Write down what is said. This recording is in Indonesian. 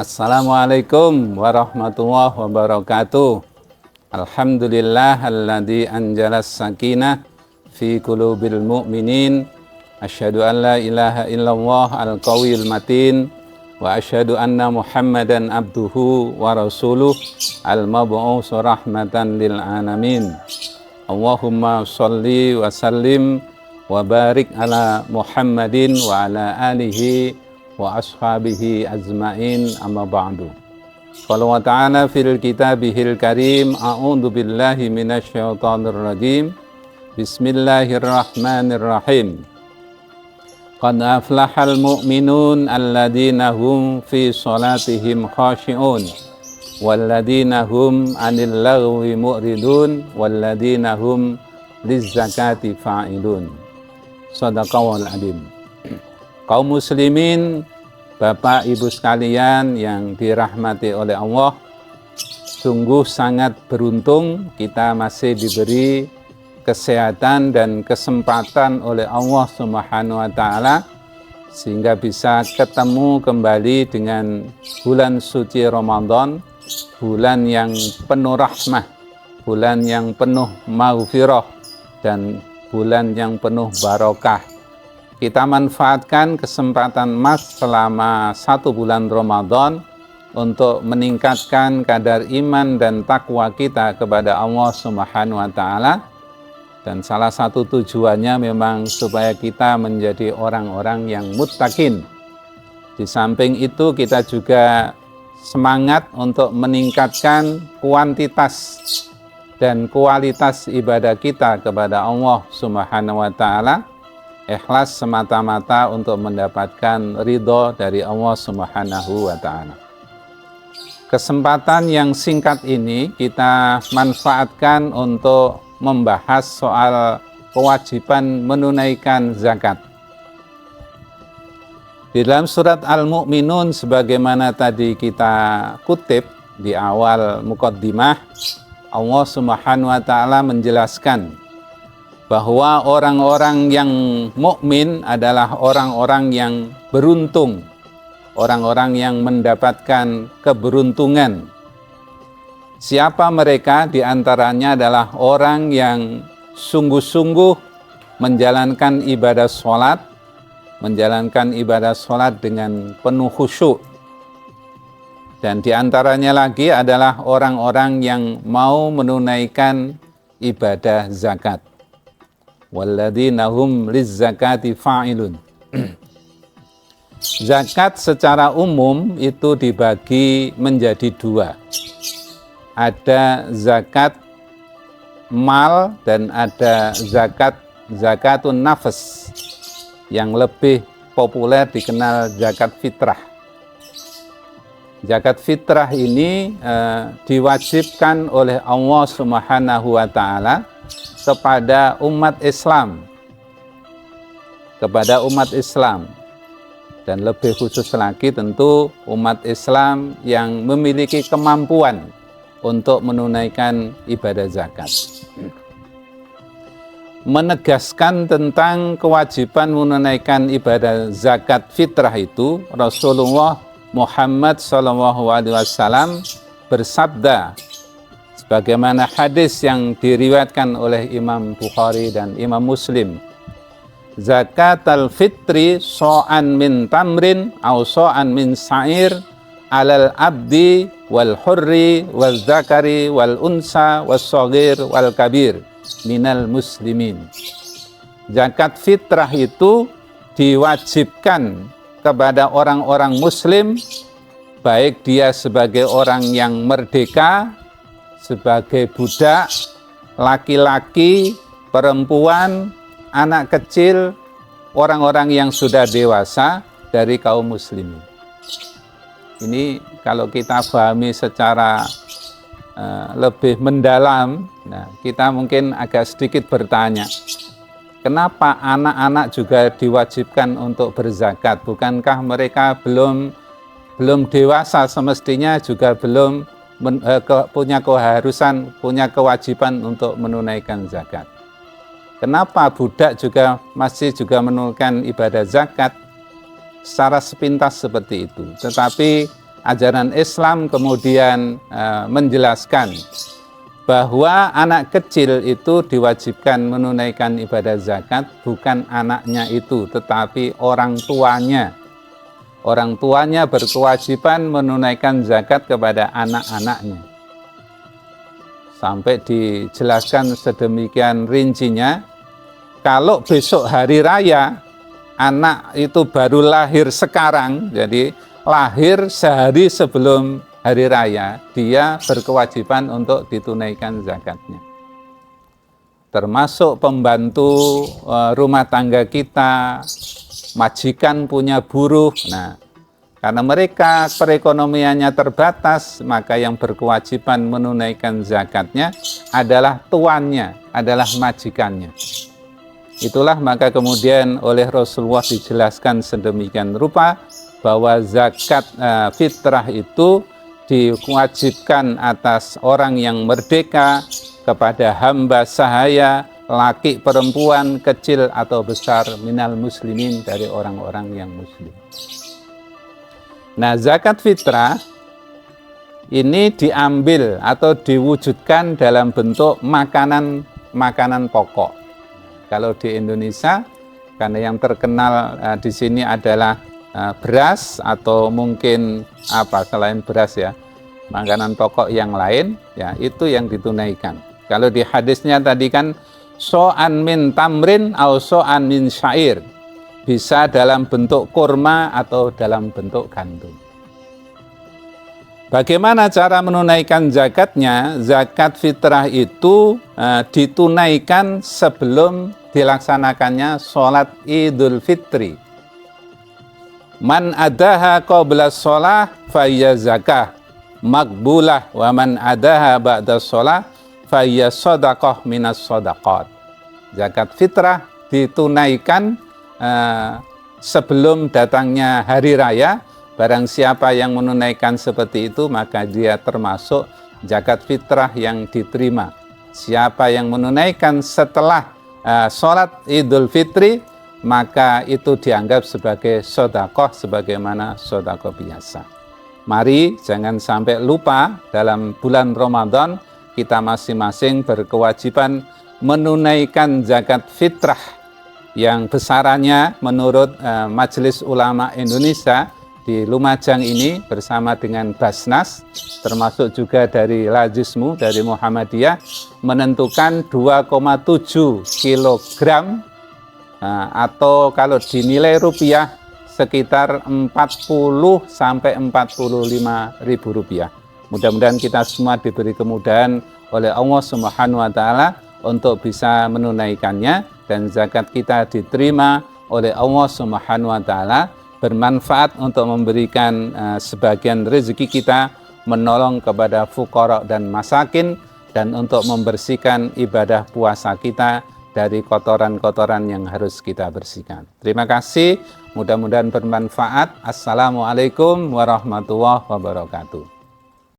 Assalamualaikum warahmatullahi wabarakatuh. Alhamdulillah alladzi anjalas sakinah fi qulubil mu'minin. Asyhadu an la ilaha illallah al-qawiyul matin wa asyhadu anna Muhammadan abduhu wa rasuluh al-mab'uts rahmatan lil alamin. Allahumma sholli wa sallim wa barik ala Muhammadin wa ala alihi wa ashabihi azmain, amma ba'du. Qala wa ta'ala fil kitabihil karim, a'udzu billahi minasyaitonir rajim. Bismillahirrahmanirrahim. Qad aflahal mu'minun alladzina hum fi sholatihim khashi'un walladzina hum 'anil lagwi mu'ridun walladzina hum lizzakati fa'ilun. Shadaqallahul adzim. Kaum muslimin, Bapak Ibu sekalian yang dirahmati oleh Allah, sungguh sangat beruntung kita masih diberi kesehatan dan kesempatan oleh Allah Subhanahu wa Ta'ala sehingga bisa ketemu kembali dengan bulan suci Ramadan, bulan yang penuh rahmah, bulan yang penuh maghfirah, dan bulan yang penuh barokah. Kita manfaatkan kesempatan emas selama 1 bulan Ramadan untuk meningkatkan kadar iman dan takwa kita kepada Allah Subhanahu wa Ta'ala. Dan salah satu tujuannya memang supaya kita menjadi orang-orang yang muttaqin. Di samping itu kita juga semangat untuk meningkatkan kuantitas dan kualitas ibadah kita kepada Allah Subhanahu wa Ta'ala. Ikhlas semata-mata untuk mendapatkan ridho dari Allah Subhanahu wa Ta'ala. Kesempatan yang singkat ini kita manfaatkan untuk membahas soal kewajiban menunaikan zakat. Di dalam surat Al-Mu'minun, sebagaimana tadi kita kutip di awal muqaddimah, Allah Subhanahu wa Ta'ala menjelaskan bahwa orang-orang yang mukmin adalah orang-orang yang beruntung, orang-orang yang mendapatkan keberuntungan. Siapa mereka? Di antaranya adalah orang yang sungguh-sungguh menjalankan ibadah sholat, dengan penuh khusyuk. Dan di antaranya lagi adalah orang-orang yang mau menunaikan ibadah zakat. Walladzina hum lizzakati fa'ilun. Zakat secara umum itu dibagi menjadi 2. Ada zakat mal dan ada zakatun nafs, yang lebih populer dikenal zakat fitrah. Zakat fitrah ini diwajibkan oleh Allah Subhanahu wa Ta'ala kepada umat Islam, dan lebih khusus lagi tentu umat Islam yang memiliki kemampuan untuk menunaikan ibadah zakat. Menegaskan tentang kewajiban menunaikan ibadah zakat fitrah itu, Rasulullah Muhammad SAW bersabda, bagaimana hadis yang diriwayatkan oleh Imam Bukhari dan Imam Muslim, zakatul fitri so'an min tamrin au so'an min sa'ir alal abdi wal hurri wal zakari wal unsa wal shogir wal kabir minal muslimin. Zakat fitrah itu diwajibkan kepada orang-orang muslim, baik dia sebagai orang yang merdeka, sebagai budak, laki-laki, perempuan, anak kecil, orang-orang yang sudah dewasa dari kaum muslimin. Ini kalau kita pahami secara lebih mendalam, kita mungkin agak sedikit bertanya, kenapa anak-anak juga diwajibkan untuk berzakat? Bukankah mereka belum dewasa, semestinya juga belum punya keharusan, punya kewajiban untuk menunaikan zakat? Kenapa budak masih menunaikan ibadah zakat? Secara sepintas seperti itu. Tetapi ajaran Islam kemudian menjelaskan bahwa anak kecil itu diwajibkan menunaikan ibadah zakat bukan anaknya itu, tetapi orang tuanya. Orang tuanya berkewajiban menunaikan zakat kepada anak-anaknya. Sampai dijelaskan sedemikian rincinya, kalau besok hari raya, anak itu baru lahir sekarang, jadi lahir sehari sebelum hari raya, dia berkewajiban untuk ditunaikan zakatnya. Termasuk pembantu rumah tangga kita, majikan punya buruh. Nah, karena mereka perekonomiannya terbatas, maka yang berkewajiban menunaikan zakatnya adalah tuannya, adalah majikannya. Itulah maka kemudian oleh Rasulullah dijelaskan sedemikian rupa bahwa zakat fitrah itu diwajibkan atas orang yang merdeka, kepada hamba sahaya, laki perempuan, kecil atau besar, minal muslimin, dari orang-orang yang muslim. Nah, zakat fitrah ini diambil atau diwujudkan dalam bentuk makanan pokok. Kalau di Indonesia, karena yang terkenal di sini adalah beras atau mungkin selain beras ya, makanan pokok yang lain, ya itu yang ditunaikan. Kalau di hadisnya tadi kan so'an min tamrin au so'an min syair, bisa dalam bentuk kurma atau dalam bentuk gandum. Bagaimana cara menunaikan zakatnya? Zakat fitrah itu ditunaikan sebelum dilaksanakannya sholat Idul Fitri. Man adaha qabla sholah fayya zakah makbulah, wa man adaha ba'da sholah fayya sodaqoh minas sodaqot. Zakat fitrah ditunaikan sebelum datangnya hari raya. Barang siapa yang menunaikan seperti itu, maka dia termasuk zakat fitrah yang diterima. Siapa yang menunaikan setelah sholat Idul Fitri, maka itu dianggap sebagai sodakoh, sebagaimana sodakoh biasa. Mari jangan sampai lupa, dalam bulan Ramadan kita masing-masing berkewajiban menunaikan zakat fitrah yang besarannya menurut Majelis Ulama Indonesia di Lumajang ini bersama dengan Basnas, termasuk juga dari Lajismu, dari Muhammadiyah, menentukan 2,7 kilogram atau kalau dinilai rupiah sekitar 40 sampai 45 ribu rupiah. Mudah-mudahan kita semua diberi kemudahan oleh Allah Subhanahu wa taala untuk bisa menunaikannya, dan zakat kita diterima oleh Allah Subhanahu wa taala, bermanfaat untuk memberikan sebagian rezeki kita, menolong kepada fuqara dan masakin, dan untuk membersihkan ibadah puasa kita dari kotoran-kotoran yang harus kita bersihkan. Terima kasih, mudah-mudahan bermanfaat. Assalamualaikum warahmatullahi wabarakatuh.